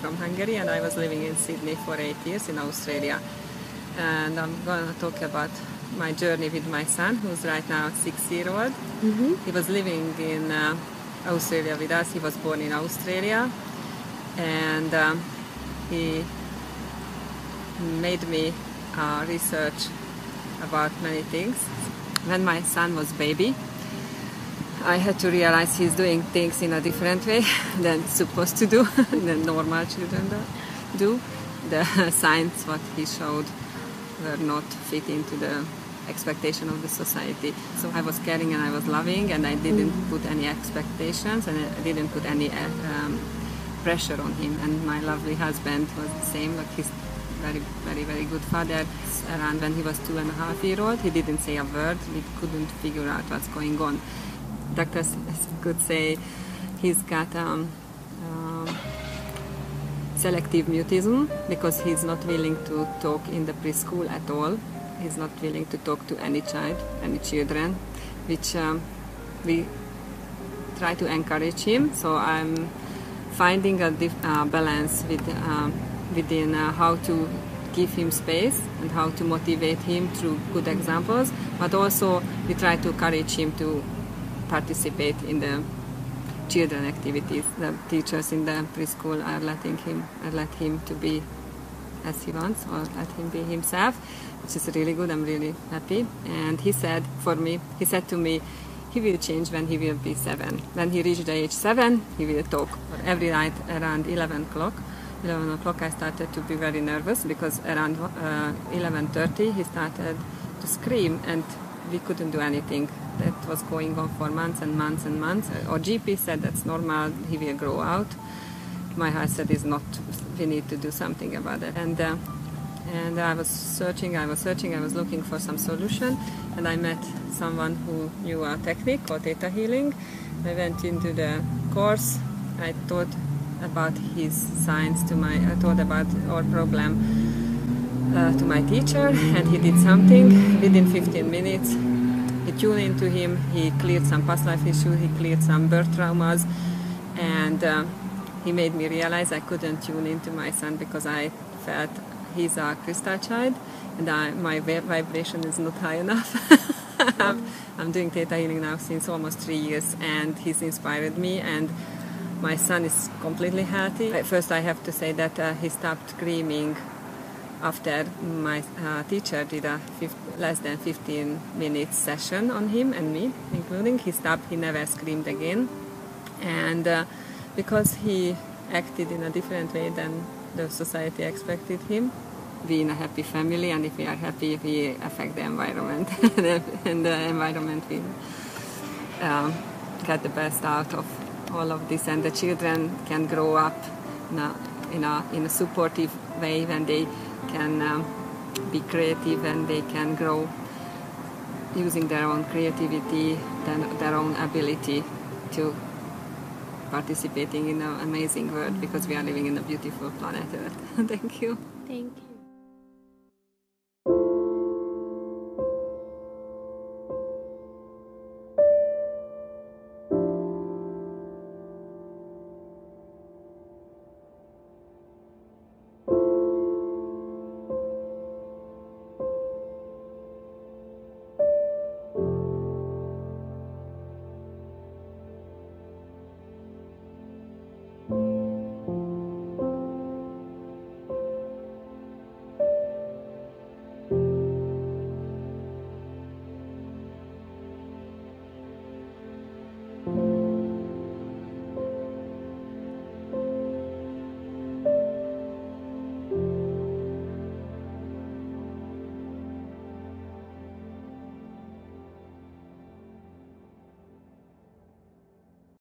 from Hungary, and I was living in Sydney for 8 years in Australia. And I'm going to talk about my journey with my son, who's right now 6-year-old. He was living in Australia with us. He was born in Australia, and he made me research about many things. When my son was baby, I had to realize he's doing things in a different way than supposed to do, than normal children do. The signs what he showed were not fit into the expectation of the society. So I was caring and I was loving, and I didn't put any expectations, and I didn't put any pressure on him. And my lovely husband was the same. Like, he's very good father. Around when he was 2.5-year-old, he didn't say a word. We couldn't figure out what's going on. Doctors could say he's got selective mutism, because he's not willing to talk in the preschool at all. He's not willing to talk to any child, any children, which we try to encourage him. So I'm finding a balance within how to give him space and how to motivate him through good examples, but also we try to encourage him to participate in the children activities. The teachers in the preschool are let him to be as he wants, or let him be himself, which is really good. I'm really happy. And he said to me, he will change when he will be 7. When he reached the age 7, he will talk. Every night around 11 o'clock I started to be very nervous, because around 11:30 he started to scream, and we couldn't do anything. That was going on for months and months and months. Our GP said that's normal, he will grow out. My heart said it's not, we need to do something about it. And I was searching, I was looking for some solution, and I met someone who knew a technique called Theta Healing. I went into the course. I thought about his signs I thought about our problem to my teacher, and he did something. Within 15 minutes, he tuned into him, he cleared some past life issues, he cleared some birth traumas, and he made me realize I couldn't tune into my son, because I felt he's a crystal child, and my vibration is not high enough. I'm doing Theta Healing now since almost 3 years, and he's inspired me, and my son is completely healthy. First, I have to say that he stopped screaming after my teacher did a less than 15 minutes session on him and me, including. He stopped, he never screamed again. And because he acted in a different way than the society expected him, we in a happy family, and if we are happy, we affect the environment. And the environment will get the best out of all of this, and the children can grow up in a supportive way, when they can be creative, and they can grow using their own creativity, their own ability to participating in an amazing world, because we are living in a beautiful planet Earth. Thank you. Thank you.